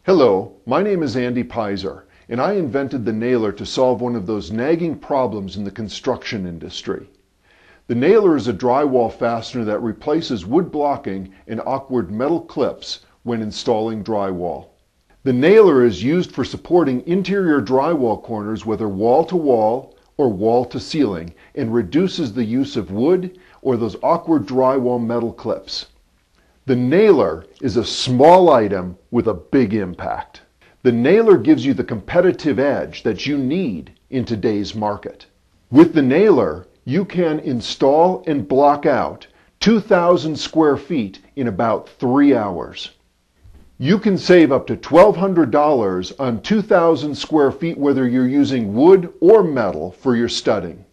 Hello, my name is Andy Pizer, and I invented the nailer to solve one of those nagging problems in the construction industry. The nailer is a drywall fastener that replaces wood blocking and awkward metal clips when installing drywall. The nailer is used for supporting interior drywall corners, whether wall to wall or wall to ceiling, and reduces the use of wood or those awkward drywall metal clips. The nailer is a small item with a big impact. The nailer gives you the competitive edge that you need in today's market. With the nailer, you can install and block out 2,000 square feet in about 3 hours. You can save up to $1,200 on 2,000 square feet whether you're using wood or metal for your studding.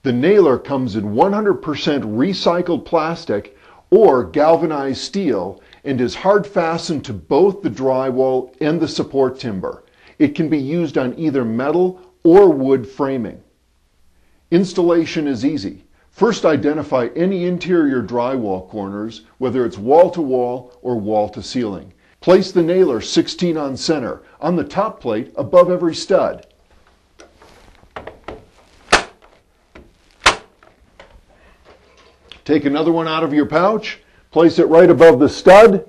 The nailer comes in 100% recycled plastic or galvanized steel and is hard fastened to both the drywall and the support timber. It can be used on either metal or wood framing. Installation is easy. First, identify any interior drywall corners, whether it's wall to wall or wall to ceiling. Place the nailer 16 on center on the top plate above every stud. Take another one out of your pouch, place it right above the stud,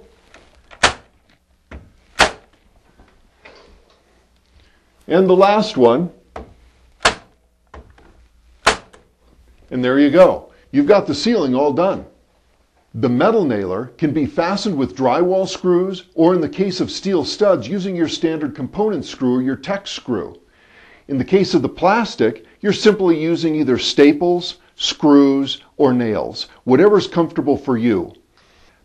and the last one, and there you go. You've got the ceiling all done. The metal nailer can be fastened with drywall screws, or in the case of steel studs, using your standard component screw or your Tex screw. In the case of the plastic, you're simply using either staples, screws, or nails, whatever's comfortable for you.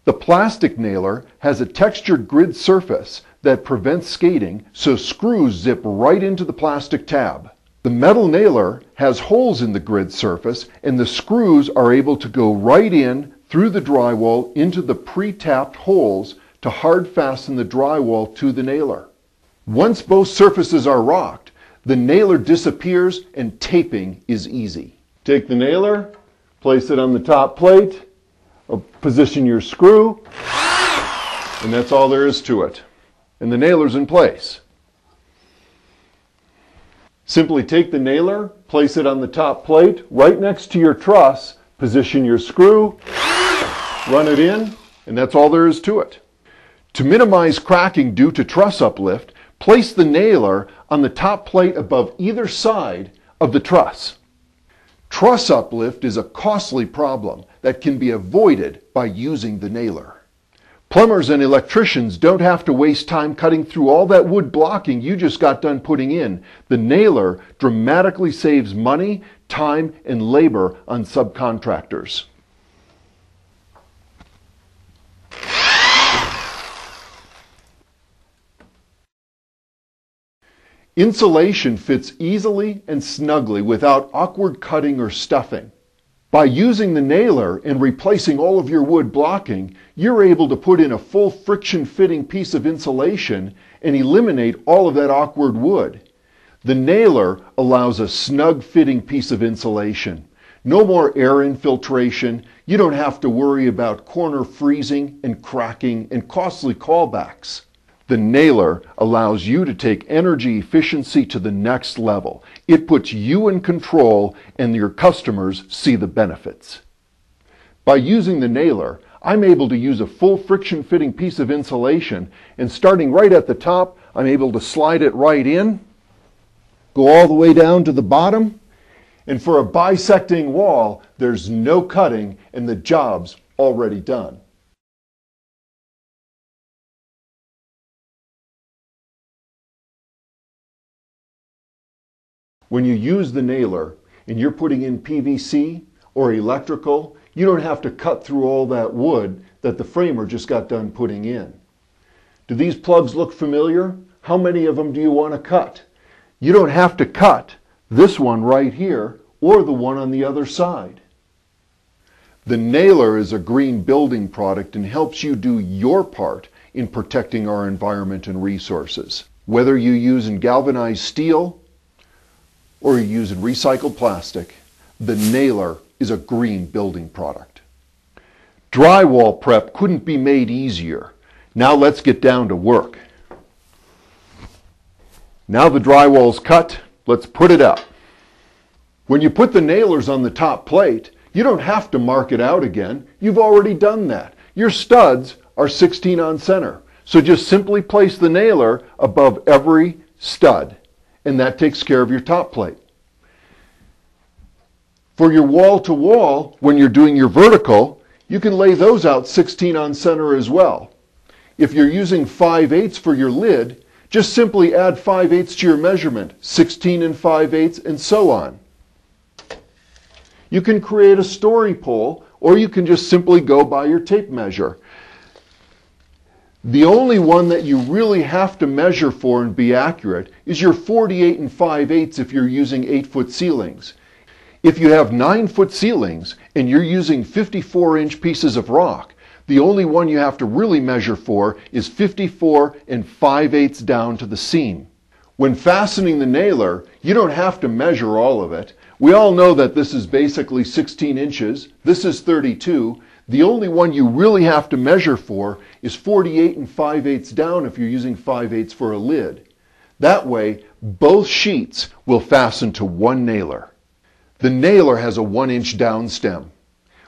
The plastic nailer has a textured grid surface that prevents skating, so screws zip right into the plastic tab. The metal nailer has holes in the grid surface, and the screws are able to go right in through the drywall into the pre-tapped holes to hard fasten the drywall to the nailer. Once both surfaces are rocked, the nailer disappears and taping is easy. Take the nailer, place it on the top plate, position your screw, and that's all there is to it. And the nailer's in place. Simply take the nailer, place it on the top plate, right next to your truss, position your screw, run it in, and that's all there is to it. To minimize cracking due to truss uplift, place the nailer on the top plate above either side of the truss. Truss uplift is a costly problem that can be avoided by using the nailer. Plumbers and electricians don't have to waste time cutting through all that wood blocking you just got done putting in. The nailer dramatically saves money, time, and labor on subcontractors. Insulation fits easily and snugly without awkward cutting or stuffing. By using the nailer and replacing all of your wood blocking, you're able to put in a full friction fitting piece of insulation and eliminate all of that awkward wood. The nailer allows a snug fitting piece of insulation. No more air infiltration. You don't have to worry about corner freezing and cracking and costly callbacks. The nailer allows you to take energy efficiency to the next level. It puts you in control and your customers see the benefits. By using the nailer, I'm able to use a full friction fitting piece of insulation, and starting right at the top, I'm able to slide it right in, go all the way down to the bottom, and for a bisecting wall, there's no cutting and the job's already done. When you use the nailer and you're putting in PVC or electrical, you don't have to cut through all that wood that the framer just got done putting in. Do these plugs look familiar? How many of them do you want to cut? You don't have to cut this one right here or the one on the other side. The nailer is a green building product and helps you do your part in protecting our environment and resources. Whether you use galvanized steel or you use recycled plastic, the nailer is a green building product. Drywall prep couldn't be made easier. Now let's get down to work. Now the drywall's cut, let's put it up. When you put the nailers on the top plate, you don't have to mark it out again. You've already done that. Your studs are 16 on center. So just simply place the nailer above every stud, and that takes care of your top plate. For your wall-to-wall, when you're doing your vertical, you can lay those out 16 on center as well. If you're using 5/8 for your lid, just simply add 5/8 to your measurement, 16 and 5/8, and so on. You can create a story pole, or you can just simply go by your tape measure. The only one that you really have to measure for and be accurate is your 48 and 5/8 if you're using 8-foot ceilings. If you have 9-foot ceilings and you're using 54-inch pieces of rock, the only one you have to really measure for is 54 and 5/8 down to the seam. When fastening the nailer, you don't have to measure all of it. We all know that this is basically 16 inches, this is 32. The only one you really have to measure for is 48 and 5/8 down if you're using 5/8 for a lid. That way, both sheets will fasten to one nailer. The nailer has a 1-inch down stem.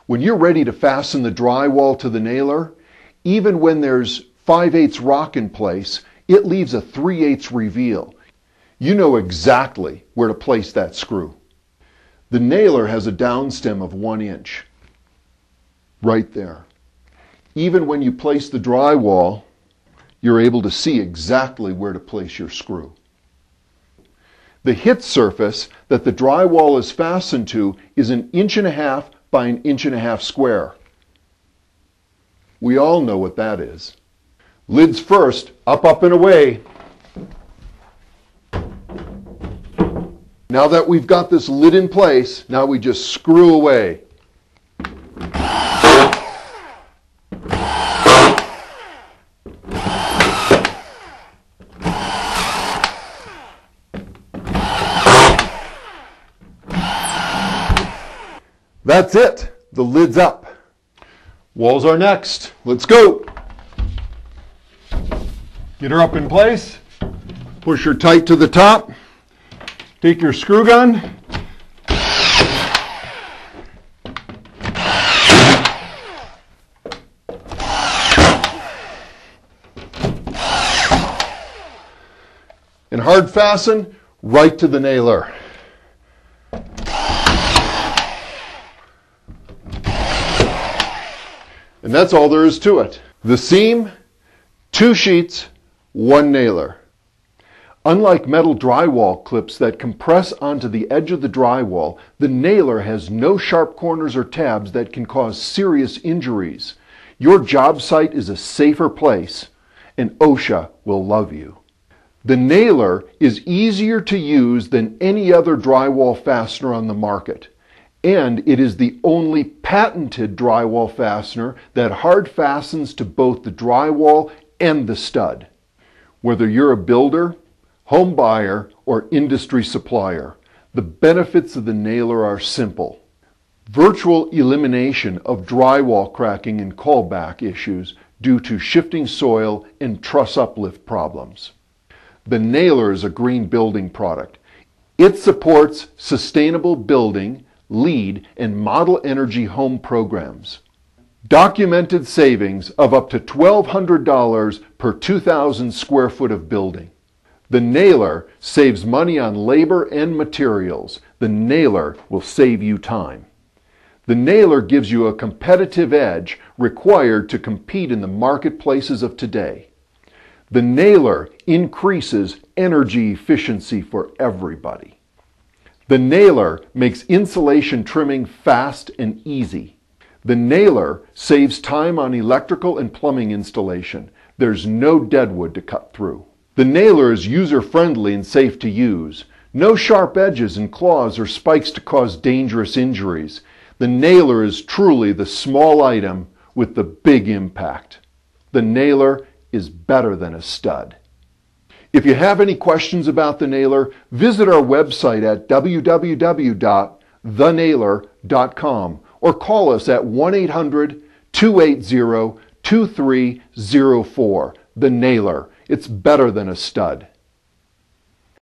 When you're ready to fasten the drywall to the nailer, even when there's 5/8 rock in place, it leaves a 3/8 reveal. You know exactly where to place that screw. The nailer has a down stem of 1 inch. Right there. Even when you place the drywall, you're able to see exactly where to place your screw. The hit surface that the drywall is fastened to is 1.5 inches by 1.5 inches square. We all know what that is. Lids first, up, up, and away. Now that we've got this lid in place, now we just screw away. That's it. The lid's up. Walls are next. Let's go. Get her up in place. Push her tight to the top. Take your screw gun. And hard fasten right to the nailer. And that's all there is to it. The seam, 2 sheets, 1 nailer. Unlike metal drywall clips that compress onto the edge of the drywall, the nailer has no sharp corners or tabs that can cause serious injuries. Your job site is a safer place, and OSHA will love you. The nailer is easier to use than any other drywall fastener on the market. And it is the only patented drywall fastener that hard fastens to both the drywall and the stud. Whether you're a builder, home buyer, or industry supplier, the benefits of the nailer are simple. Virtual elimination of drywall cracking and callback issues due to shifting soil and truss uplift problems. The nailer is a green building product. It supports sustainable building, LEED, and model energy home programs. Documented savings of up to $1,200 per 2,000 square foot of building. The nailer saves money on labor and materials. The nailer will save you time. The nailer gives you a competitive edge required to compete in the marketplaces of today. The nailer increases energy efficiency for everybody. The nailer makes insulation trimming fast and easy. The nailer saves time on electrical and plumbing installation. There's no deadwood to cut through. The nailer is user-friendly and safe to use. No sharp edges and claws or spikes to cause dangerous injuries. The nailer is truly the small item with the big impact. The nailer is better than a stud. If you have any questions about the nailer, visit our website at www.thenailer.com or call us at 1-800-280-2304. The Nailer. It's better than a stud.